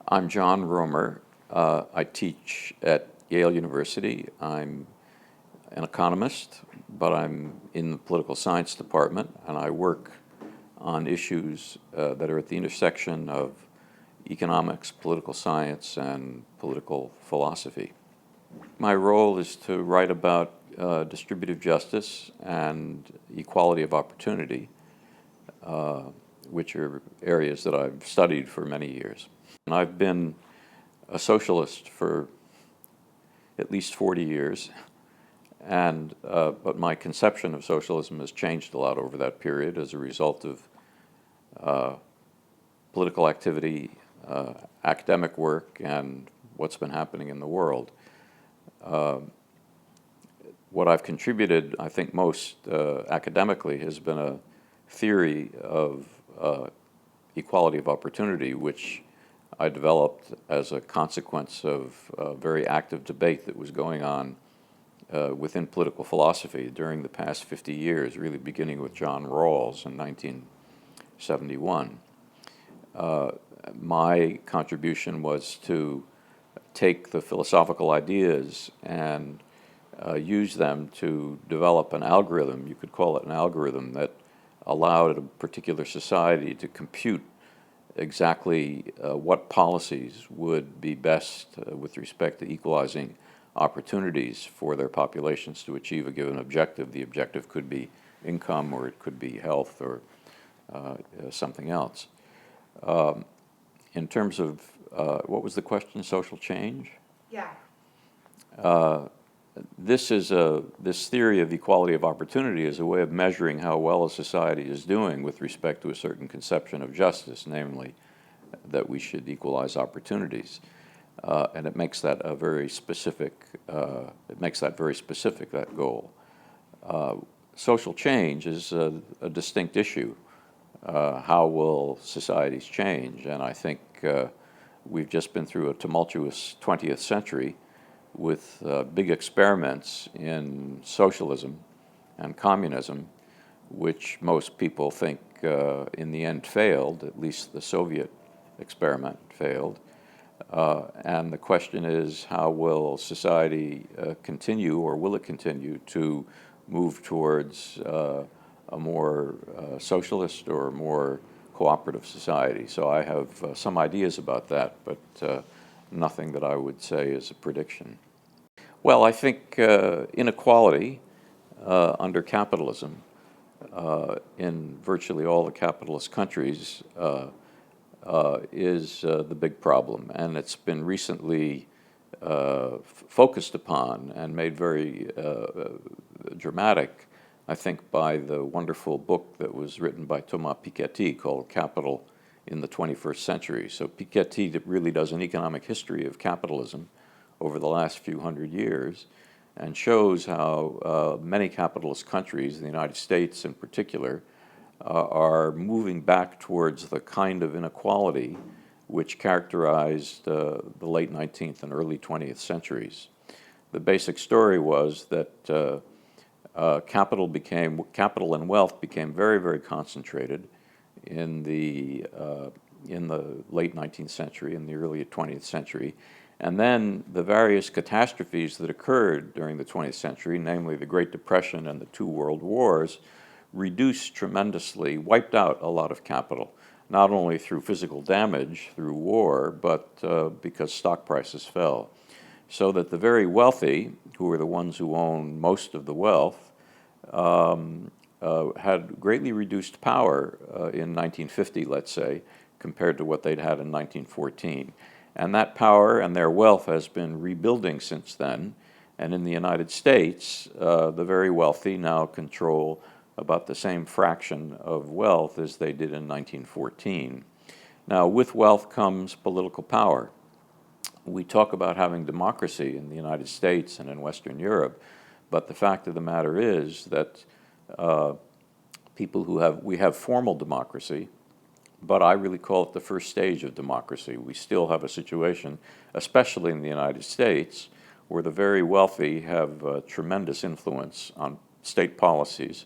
I'm John Roemer. I teach at Yale University. I'm an economist, but I'm in the political science department, and I work on issues that are at the intersection of economics, political science, and political philosophy. My role is to write about distributive justice and equality of opportunity, which are areas that I've studied for many years. And I've been a socialist for at least 40 years, and but my conception of socialism has changed a lot over that period as a result of political activity, academic work, and what's been happening in the world. What I've contributed, I think, most academically has been a theory of equality of opportunity, which I developed as a consequence of a very active debate that was going on within political philosophy during the past 50 years, really beginning with John Rawls in 1971. My contribution was to take the philosophical ideas and use them to develop an algorithm, you could call it an algorithm, that allowed a particular society to compute exactly what policies would be best with respect to equalizing opportunities for their populations to achieve a given objective. The objective could be income, or it could be health, or something else. In terms of, what was the question, social change? Yeah. This theory of equality of opportunity is a way of measuring how well a society is doing with respect to a certain conception of justice, namely that we should equalize opportunities, and it makes that a very specific. That goal. Social change is a distinct issue. How will societies change? And I think we've just been through a tumultuous 20th century with big experiments in socialism and communism, which most people think in the end failed. At least the Soviet experiment failed. And the question is, how will society continue, or will it continue to move towards a more socialist or more cooperative society? So I have some ideas about that, but nothing that I would say is a prediction. Well, I think inequality under capitalism in virtually all the capitalist countries is the big problem, and it's been recently focused upon and made very dramatic, I think, by the wonderful book that was written by Thomas Piketty called Capital in the 21st Century. So Piketty really does an economic history of capitalism over the last few hundred years, and shows how many capitalist countries, the United States in particular, are moving back towards the kind of inequality which characterized the late 19th and early 20th centuries. The basic story was that capital and wealth became very, very concentrated in the late 19th century and the early 20th century. And then the various catastrophes that occurred during the 20th century, namely the Great Depression and the two world wars, reduced tremendously, wiped out a lot of capital, not only through physical damage through war, but because stock prices fell. So that the very wealthy, who are the ones who own most of the wealth, had greatly reduced power in 1950, let's say, compared to what they'd had in 1914. And that power and their wealth has been rebuilding since then. And in the United States, the very wealthy now control about the same fraction of wealth as they did in 1914. Now, with wealth comes political power. We talk about having democracy in the United States and in Western Europe, but the fact of the matter is that we have formal democracy, but I really call it the first stage of democracy. We still have a situation, especially in the United States, where the very wealthy have tremendous influence on state policies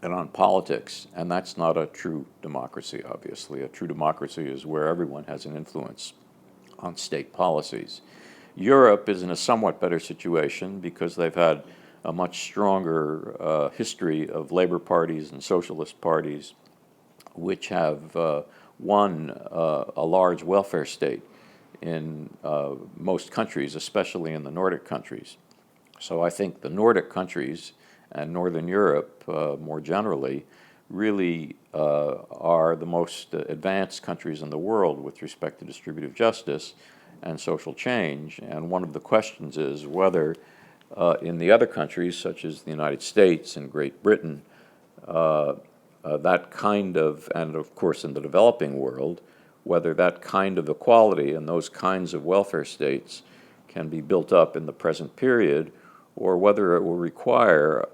and on politics, and that's not a true democracy, obviously. A true democracy is where everyone has an influence. on state policies. Europe is in a somewhat better situation because they've had a much stronger history of labor parties and socialist parties, which have won a large welfare state in most countries, especially in the Nordic countries. So I think the Nordic countries and Northern Europe more generally really are the most advanced countries in the world with respect to distributive justice and social change. And one of the questions is whether in the other countries, such as the United States and Great Britain, that kind of, and of course in the developing world, whether that kind of equality and those kinds of welfare states can be built up in the present period, or whether it will require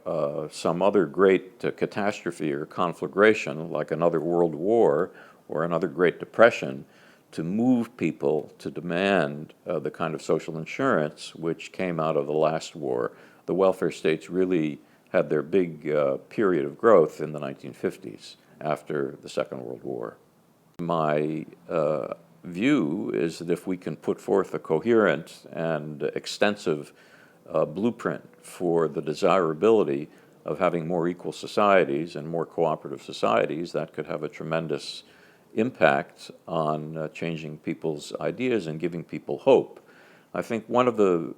some other great catastrophe or conflagration, like another world war or another Great Depression, to move people to demand the kind of social insurance which came out of the last war. The welfare states really had their big period of growth in the 1950s after the Second World War. My view is that if we can put forth a coherent and extensive blueprint for the desirability of having more equal societies and more cooperative societies, that could have a tremendous impact on changing people's ideas and giving people hope. I think one of the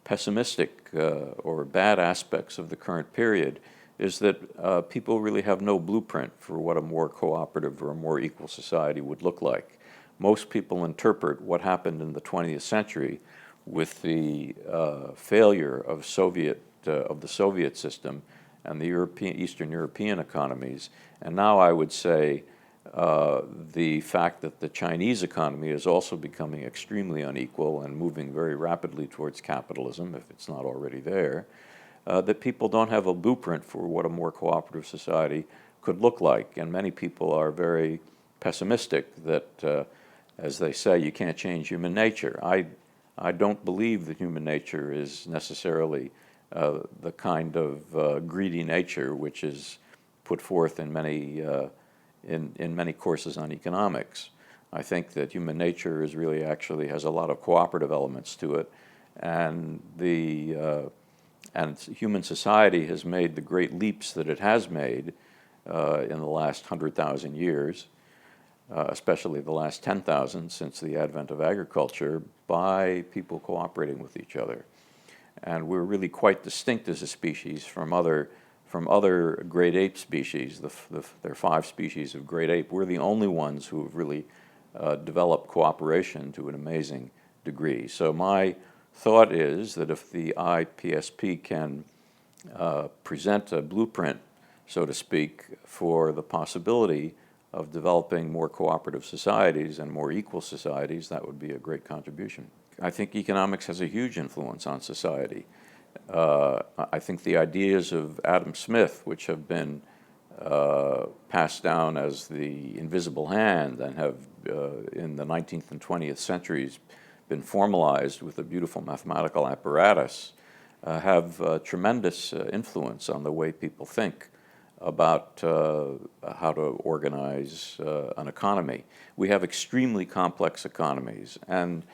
pessimistic or bad aspects of the current period is that people really have no blueprint for what a more cooperative or a more equal society would look like. Most people interpret what happened in the 20th century with the failure of the Soviet system and the Eastern European economies, and now I would say the fact that the Chinese economy is also becoming extremely unequal and moving very rapidly towards capitalism, if it's not already there, that people don't have a blueprint for what a more cooperative society could look like. And many people are very pessimistic that, as they say, you can't change human nature. I don't believe that human nature is necessarily the kind of greedy nature which is put forth in many courses on economics. I think that human nature is really actually has a lot of cooperative elements to it, and human society has made the great leaps that it has made in the last 100,000 years, especially the last 10,000 since the advent of agriculture, by people cooperating with each other. And we're really quite distinct as a species from other great ape species. There are 5 species of great ape. We're the only ones who have really developed cooperation to an amazing degree. So my thought is that if the IPSP can present a blueprint, so to speak, for the possibility of developing more cooperative societies and more equal societies, that would be a great contribution. I think economics has a huge influence on society. I think the ideas of Adam Smith, which have been passed down as the invisible hand and have in the 19th and 20th centuries been formalized with a beautiful mathematical apparatus, have tremendous influence on the way people think about how to organize an economy. We have extremely complex economies, and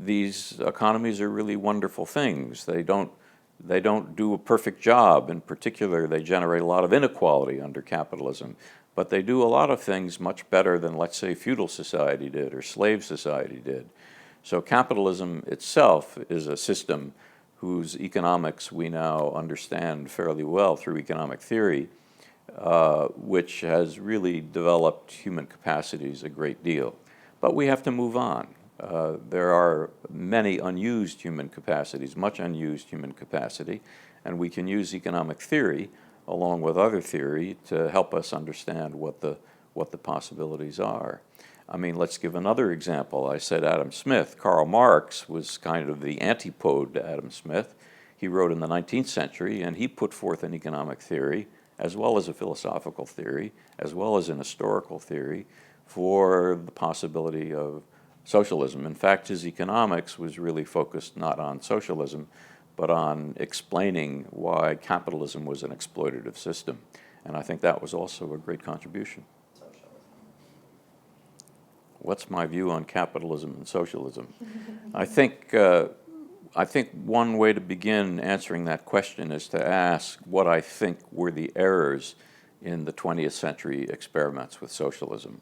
these economies are really wonderful things. They don't do a perfect job. In particular, they generate a lot of inequality under capitalism, but they do a lot of things much better than, let's say, feudal society did or slave society did. So capitalism itself is a system whose economics we now understand fairly well through economic theory, which has really developed human capacities a great deal. But we have to move on. There are many unused human capacities, much unused human capacity, and we can use economic theory along with other theory to help us understand what the possibilities are. I mean, let's give another example. I said Adam Smith. Karl Marx was kind of the antipode to Adam Smith. He wrote in the 19th century, and he put forth an economic theory, as well as a philosophical theory, as well as an historical theory, for the possibility of socialism. In fact, his economics was really focused not on socialism, but on explaining why capitalism was an exploitative system. And I think that was also a great contribution. What's my view on capitalism and socialism? I think one way to begin answering that question is to ask what I think were the errors in the 20th century experiments with socialism.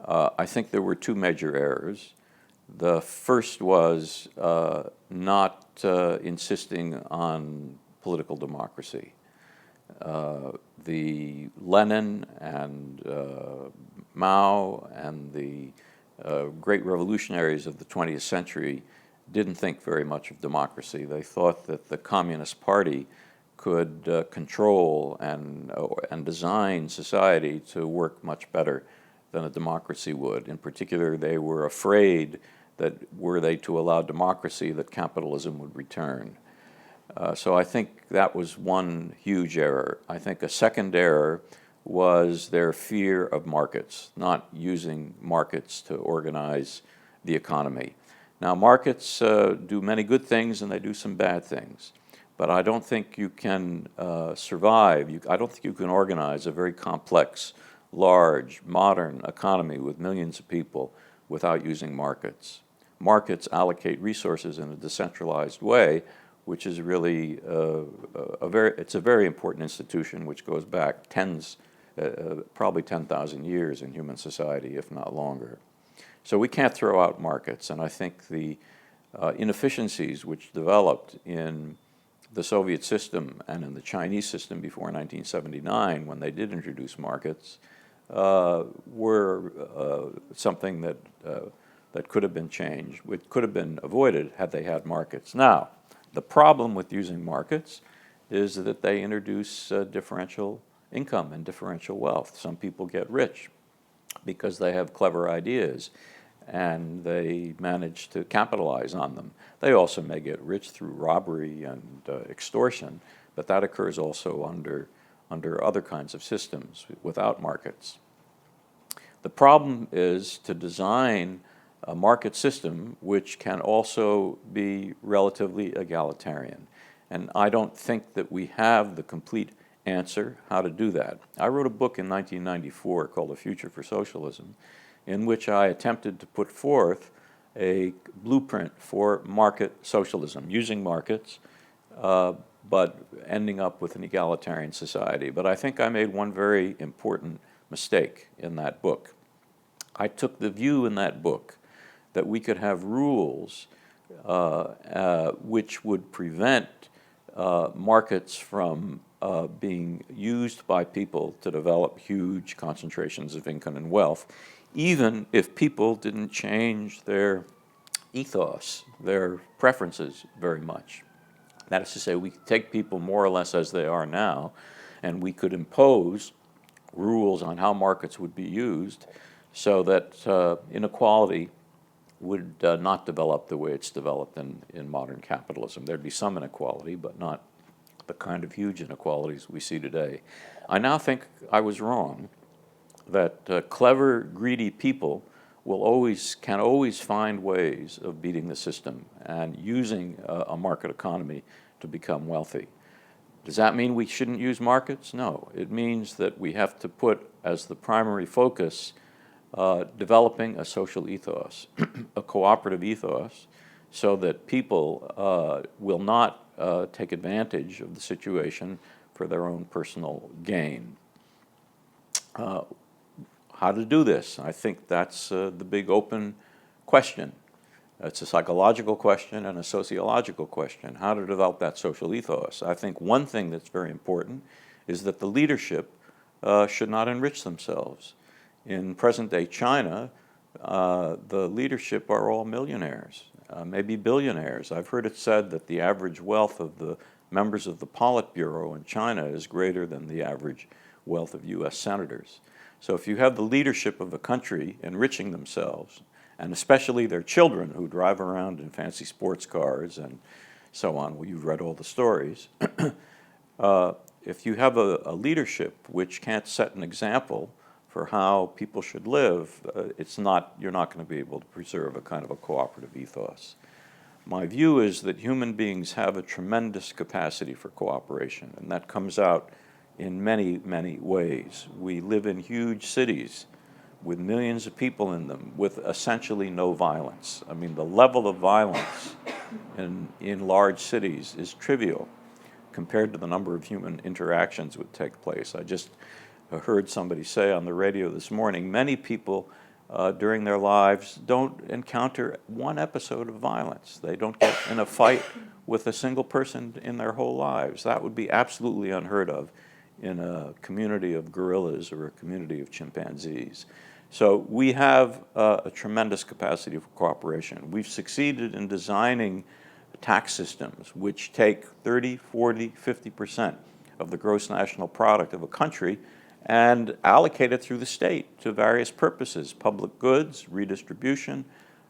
I think there were two major errors. The first was not insisting on political democracy. The Lenin and Mao and the great revolutionaries of the 20th century didn't think very much of democracy. They thought that the Communist Party could control and design society to work much better than a democracy would. In particular, they were afraid that were they to allow democracy, that capitalism would return. So I think that was one huge error. I think a second error was their fear of markets, not using markets to organize the economy. Now, markets do many good things and they do some bad things, but I don't think you can survive. I don't think you can organize a very complex, large, modern economy with millions of people without using markets. Markets allocate resources in a decentralized way, which is really it's a very important institution which goes back probably 10,000 years in human society, if not longer. So we can't throw out markets, and I think the inefficiencies which developed in the Soviet system and in the Chinese system before 1979, when they did introduce markets, were something that could have been changed, which could have been avoided had they had markets. Now, the problem with using markets is that they introduce differential income and differential wealth. Some people get rich because they have clever ideas and they manage to capitalize on them. They also may get rich through robbery and extortion, but that occurs also under other kinds of systems without markets. The problem is to design a market system which can also be relatively egalitarian. And I don't think that we have the complete answer how to do that. I wrote a book in 1994 called A Future for Socialism, in which I attempted to put forth a blueprint for market socialism, using markets, but ending up with an egalitarian society. But I think I made one very important mistake in that book. I took the view in that book that we could have rules which would prevent markets from being used by people to develop huge concentrations of income and wealth, even if people didn't change their ethos, their preferences very much. That is to say, we could take people more or less as they are now, and we could impose rules on how markets would be used so that inequality would not develop the way it's developed in modern capitalism. There'd be some inequality, but not the kind of huge inequalities we see today. I now think I was wrong, that clever, greedy people can always find ways of beating the system and using a market economy to become wealthy. Does that mean we shouldn't use markets? No. It means that we have to put as the primary focus developing a social ethos, a cooperative ethos, so that people will not take advantage of the situation for their own personal gain. How to do this? I think that's the big open question. It's a psychological question and a sociological question, how to develop that social ethos. I think one thing that's very important is that the leadership should not enrich themselves. In present-day China, the leadership are all millionaires, maybe billionaires. I've heard it said that the average wealth of the members of the Politburo in China is greater than the average wealth of U.S. senators. So if you have the leadership of a country enriching themselves, and especially their children who drive around in fancy sports cars and so on, well, you've read all the stories, if you have a leadership which can't set an example for how people should live, you're not going to be able to preserve a kind of a cooperative ethos. My view is that human beings have a tremendous capacity for cooperation, and that comes out in many, many ways. We live in huge cities with millions of people in them with essentially no violence. I mean, the level of violence in large cities is trivial compared to the number of human interactions would take place. I just heard somebody say on the radio this morning, many people during their lives don't encounter one episode of violence. They don't get in a fight with a single person in their whole lives. That would be absolutely unheard of in a community of gorillas or a community of chimpanzees. So we have a tremendous capacity for cooperation. We've succeeded in designing tax systems which take 30, 40, 50% of the gross national product of a country and allocate it through the state to various purposes, public goods, redistribution,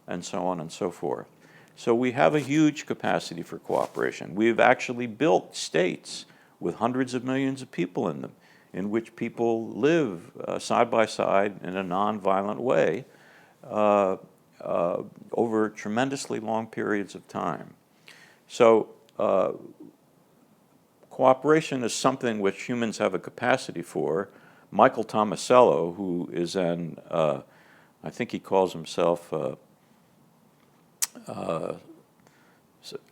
and so on and so forth. So we have a huge capacity for cooperation. We've actually built states with hundreds of millions of people in them, in which people live side by side in a nonviolent way over tremendously long periods of time. So cooperation is something which humans have a capacity for. Michael Tomasello, who is an, I think he calls himself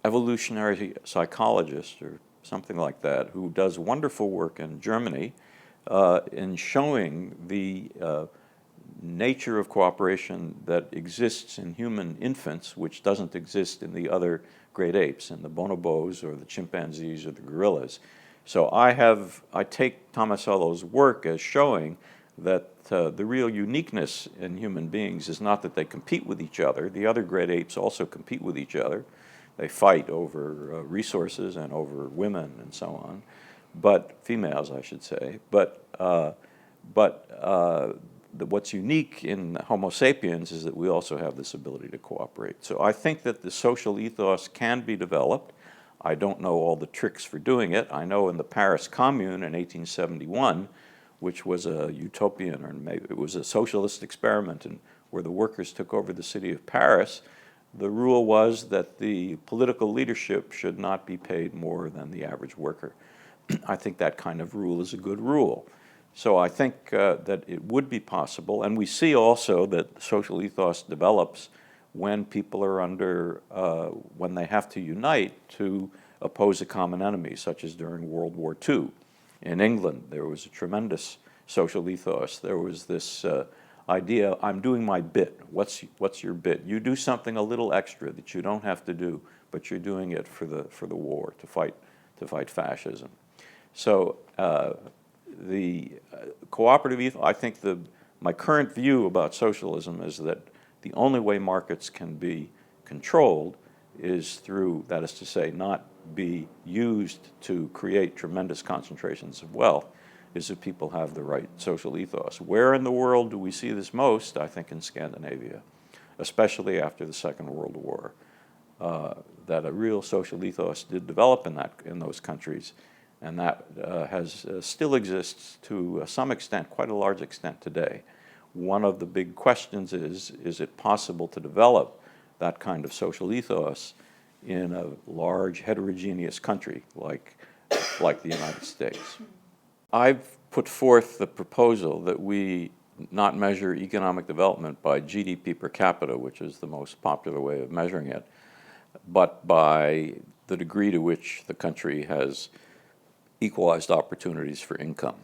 evolutionary psychologist or something like that, who does wonderful work in Germany in showing the nature of cooperation that exists in human infants, which doesn't exist in the other great apes, in the bonobos or the chimpanzees or the gorillas. So I take Tomasello's work as showing that the real uniqueness in human beings is not that they compete with each other. The other great apes also compete with each other. They fight over resources and over women and so on, but females, I should say. But what's unique in Homo sapiens is that we also have this ability to cooperate. So I think that the social ethos can be developed. I don't know all the tricks for doing it. I know in the Paris Commune in 1871, which was a utopian, or maybe it was a socialist experiment, and where the workers took over the city of Paris, the rule was that the political leadership should not be paid more than the average worker. I think that kind of rule is a good rule. So I think that it would be possible, and we see also that social ethos develops when people are under, when they have to unite to oppose a common enemy, such as during World War II. In England, there was a tremendous social ethos. There was this idea, I'm doing my bit. What's your bit? You do something a little extra that you don't have to do, but you're doing it for the war, to fight fascism. So the cooperative ethos, I think my current view about socialism is that the only way markets can be controlled is through, that is to say, not be used to create tremendous concentrations of wealth, is if people have the right social ethos. Where in the world do we see this most? I think in Scandinavia, especially after the Second World War, that a real social ethos did develop in those countries, and that still exists to some extent, quite a large extent today. One of the big questions is it possible to develop that kind of social ethos in a large heterogeneous country like the United States? I've put forth the proposal that we not measure economic development by GDP per capita, which is the most popular way of measuring it, but by the degree to which the country has equalized opportunities for income.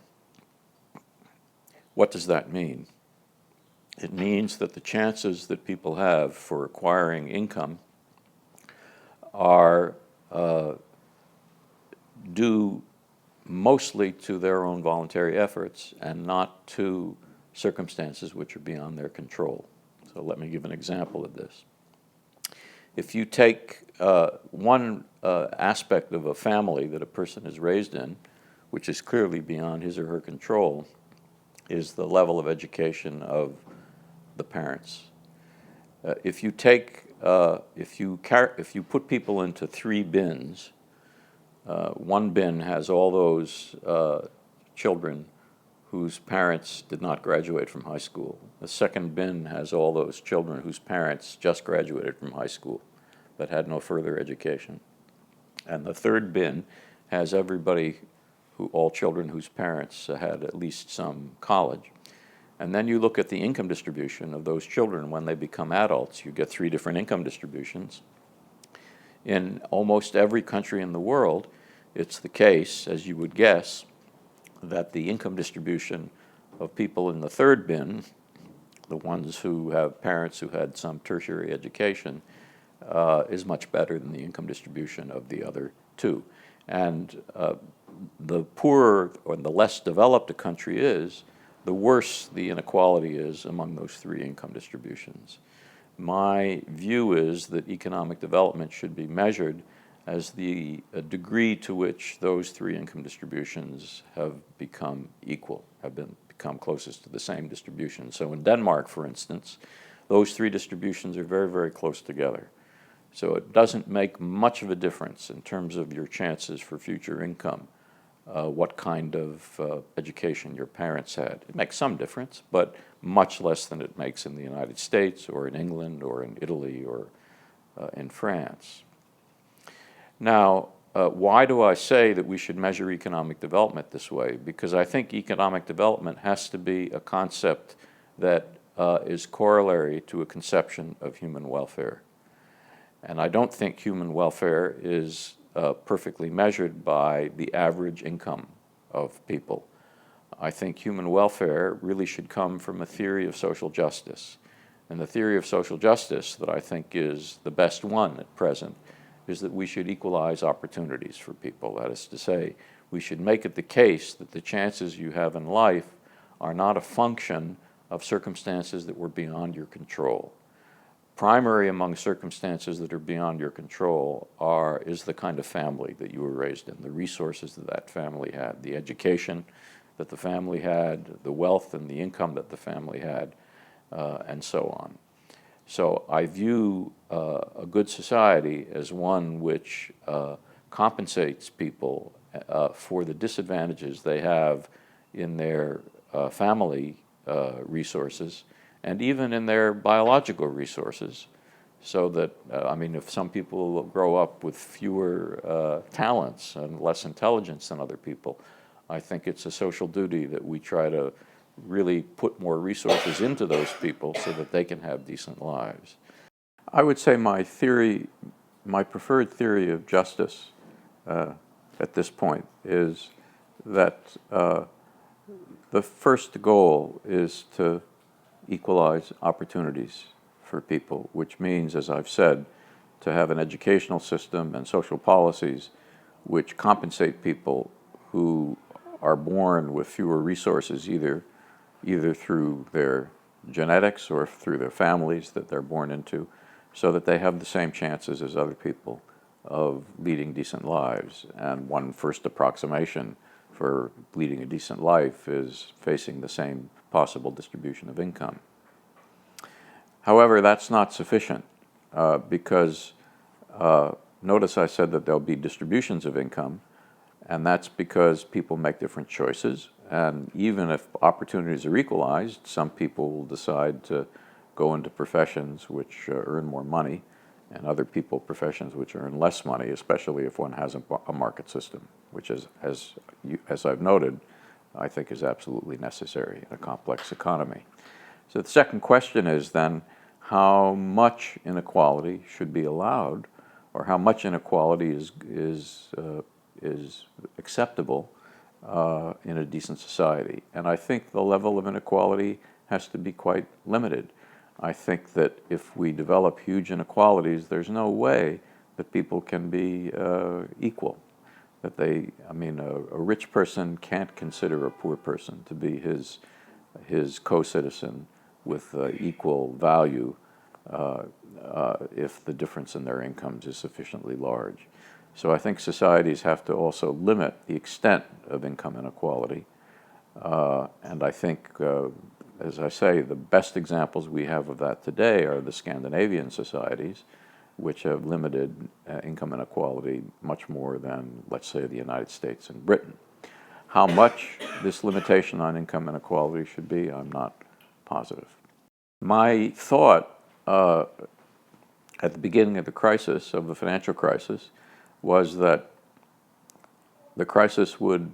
What does that mean? It means that the chances that people have for acquiring income are due mostly to their own voluntary efforts and not to circumstances which are beyond their control. So let me give an example of this. If you take one aspect of a family that a person is raised in, which is clearly beyond his or her control, is the level of education of the parents. If you put people into three bins, one bin has all those children whose parents did not graduate from high school. The second bin has all those children whose parents just graduated from high school. but had no further education. And the third bin has everybody, all children whose parents had at least some college. And then you look at the income distribution of those children when they become adults. You get 3 different income distributions. In almost every country in the world, it's the case, as you would guess, that the income distribution of people in the third bin, the ones who have parents who had some tertiary education, is much better than the income distribution of the other 2. And the poorer or the less developed a country is, the worse the inequality is among those 3 income distributions. My view is that economic development should be measured as the degree to which those 3 income distributions have become equal, become closest to the same distribution. So in Denmark, for instance, those 3 distributions are very, very close together. So it doesn't make much of a difference in terms of your chances for future income, what kind of education your parents had. It makes some difference, but much less than it makes in the United States or in England or in Italy or in France. Now, why do I say that we should measure economic development this way? Because I think economic development has to be a concept that is corollary to a conception of human welfare. And I don't think human welfare is perfectly measured by the average income of people. I think human welfare really should come from a theory of social justice. And the theory of social justice that I think is the best one at present is that we should equalize opportunities for people. That is to say, we should make it the case that the chances you have in life are not a function of circumstances that were beyond your control. Primary among circumstances that are beyond your control is the kind of family that you were raised in, the resources that that family had, the education that the family had, the wealth and the income that the family had, and so on. So I view a good society as one which compensates people for the disadvantages they have in their family resources and even in their biological resources, so that, if some people grow up with fewer talents and less intelligence than other people, I think it's a social duty that we try to really put more resources into those people so that they can have decent lives. I would say my preferred theory of justice at this point is that the first goal is to equalize opportunities for people, which means, as I've said, to have an educational system and social policies which compensate people who are born with fewer resources, either through their genetics or through their families that they're born into, so that they have the same chances as other people of leading decent lives. And one first approximation for leading a decent life is facing the same possible distribution of income. However, that's not sufficient because notice I said that there'll be distributions of income, and that's because people make different choices. And even if opportunities are equalized, some people will decide to go into professions which earn more money, and other people professions which earn less money, especially if one has a market system, which is, as I've noted, I think is absolutely necessary in a complex economy. So the second question is then, how much inequality should be allowed, or how much inequality is acceptable in a decent society? And I think the level of inequality has to be quite limited. I think that if we develop huge inequalities, there's no way that people can be equal. That a rich person can't consider a poor person to be his co-citizen with equal value if the difference in their incomes is sufficiently large. So I think societies have to also limit the extent of income inequality. And I think, as I say, the best examples we have of that today are the Scandinavian societies, which have limited income inequality much more than, let's say, the United States and Britain. How much this limitation on income inequality should be, I'm not positive. My thought at the beginning of the crisis, of the financial crisis, was that the crisis would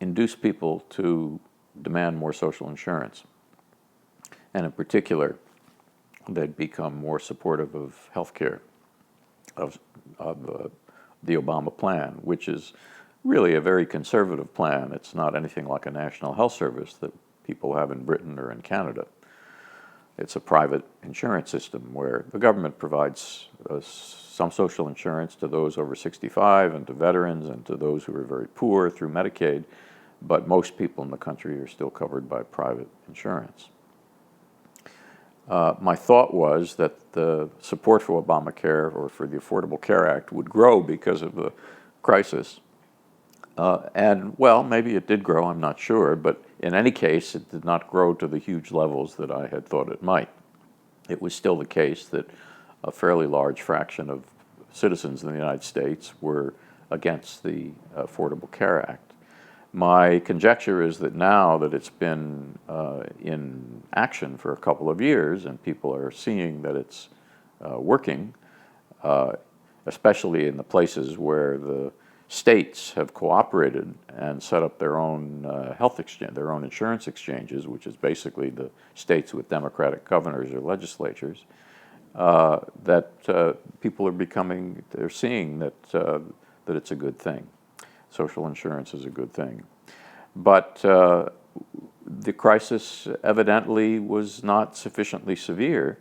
induce people to demand more social insurance. And in particular, they'd become more supportive of health care, of the Obama plan, which is really a very conservative plan. It's not anything like a national health service that people have in Britain or in Canada. It's a private insurance system where the government provides some social insurance to those over 65 and to veterans and to those who are very poor through Medicaid, but most people in the country are still covered by private insurance. My thought was that the support for Obamacare or for the Affordable Care Act would grow because of the crisis. And, well, maybe it did grow, I'm not sure, but in any case, it did not grow to the huge levels that I had thought it might. It was still the case that a fairly large fraction of citizens in the United States were against the Affordable Care Act. My conjecture is that now that it's been in action for a couple of years and people are seeing that it's working, especially in the places where the states have cooperated and set up their own health exchange, their own insurance exchanges, which is basically the states with Democratic governors or legislatures, that people are they're seeing that it's a good thing. Social insurance is a good thing. But the crisis evidently was not sufficiently severe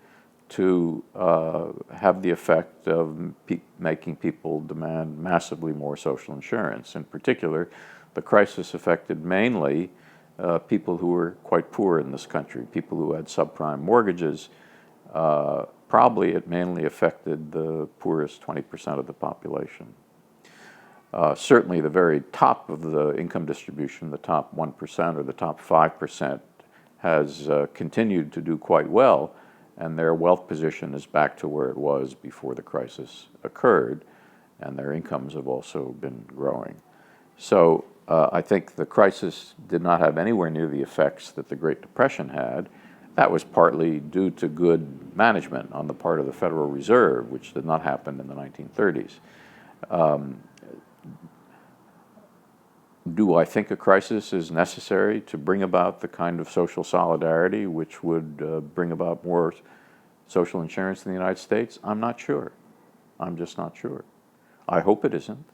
to have the effect of making people demand massively more social insurance. In particular, the crisis affected mainly people who were quite poor in this country, people who had subprime mortgages. Probably it mainly affected the poorest 20% of the population. Certainly the very top of the income distribution, the top 1% or the top 5%, has continued to do quite well, and their wealth position is back to where it was before the crisis occurred, and their incomes have also been growing. So I think the crisis did not have anywhere near the effects that the Great Depression had. That was partly due to good management on the part of the Federal Reserve, which did not happen in the 1930s. Do I think a crisis is necessary to bring about the kind of social solidarity which would bring about more social insurance in the United States? I'm not sure. I'm just not sure. I hope it isn't.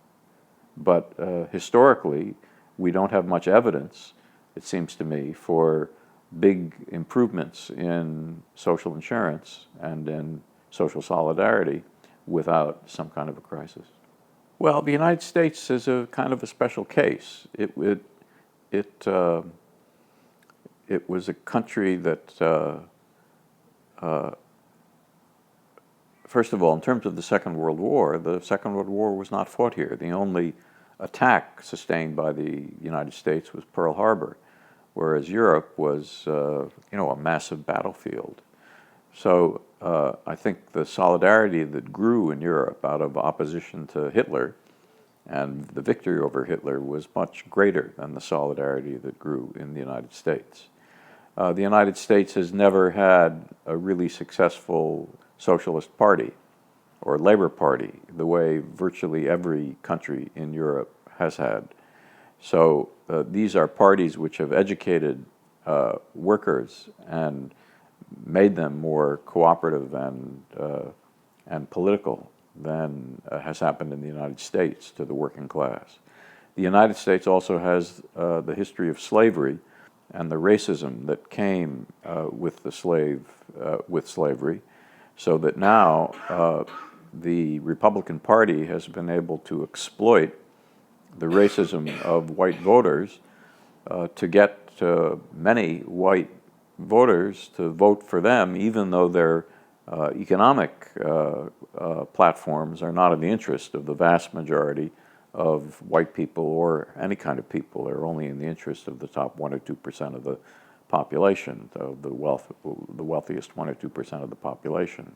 But historically, we don't have much evidence, it seems to me, for big improvements in social insurance and in social solidarity without some kind of a crisis. Well, the United States is a kind of a special case. It was a country that, first of all, in terms of the Second World War was not fought here. The only attack sustained by the United States was Pearl Harbor, whereas Europe was, a massive battlefield. So I think the solidarity that grew in Europe out of opposition to Hitler and the victory over Hitler was much greater than the solidarity that grew in the United States. The United States has never had a really successful socialist party or labor party the way virtually every country in Europe has had. So these are parties which have educated workers and made them more cooperative and political than has happened in the United States to the working class. The United States also has the history of slavery and the racism that came with slavery, so that now the Republican Party has been able to exploit the racism of white voters to get many white voters to vote for them, even though their economic platforms are not in the interest of the vast majority of white people or any kind of people. They're only in the interest of the top 1 or 2% of the population, the wealthiest 1 or 2% of the population.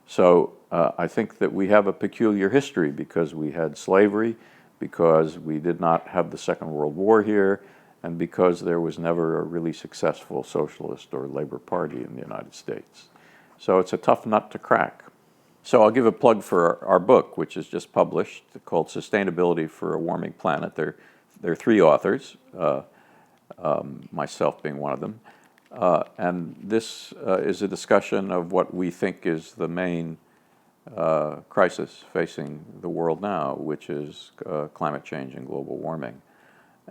So I think that we have a peculiar history because we had slavery, because we did not have the Second World War here, and because there was never a really successful socialist or labor party in the United States. So it's a tough nut to crack. So I'll give a plug for our book, which is just published, called Sustainability for a Warming Planet. There are three authors, myself being one of them. And this is a discussion of what we think is the main crisis facing the world now, which is climate change and global warming.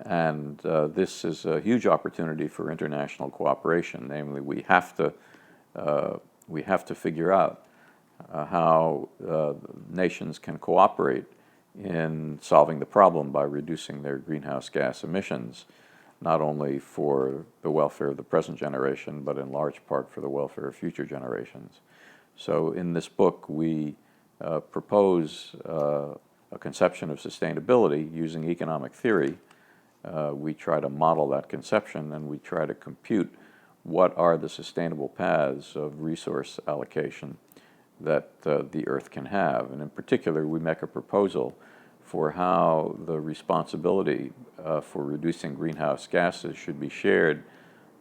And this is a huge opportunity for international cooperation. Namely, we have to figure out how nations can cooperate in solving the problem by reducing their greenhouse gas emissions, not only for the welfare of the present generation, but in large part for the welfare of future generations. So in this book, we propose a conception of sustainability using economic theory. We try to model that conception, and we try to compute what are the sustainable paths of resource allocation that the Earth can have. And in particular, we make a proposal for how the responsibility for reducing greenhouse gases should be shared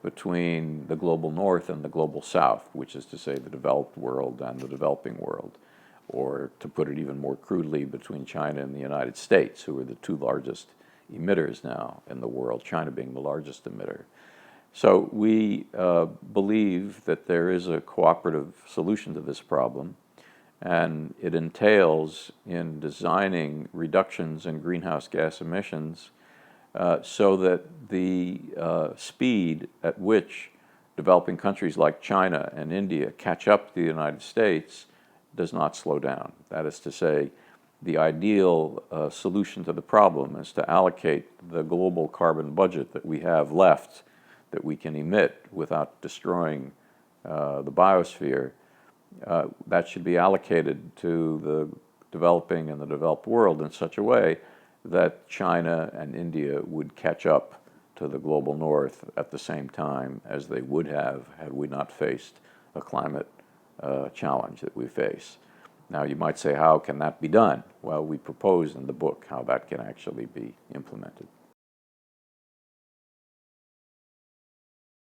between the global North and the global South, which is to say the developed world and the developing world, or to put it even more crudely, between China and the United States, who are the two largest emitters now in the world, China being the largest emitter. So we believe that there is a cooperative solution to this problem, and it entails in designing reductions in greenhouse gas emissions so that the speed at which developing countries like China and India catch up to the United States does not slow down. That is to say, the ideal solution to the problem is to allocate the global carbon budget that we have left that we can emit without destroying the biosphere. That should be allocated to the developing and the developed world in such a way that China and India would catch up to the global North at the same time as they would have had we not faced a climate challenge that we face. Now, you might say, how can that be done? Well, we propose in the book how that can actually be implemented.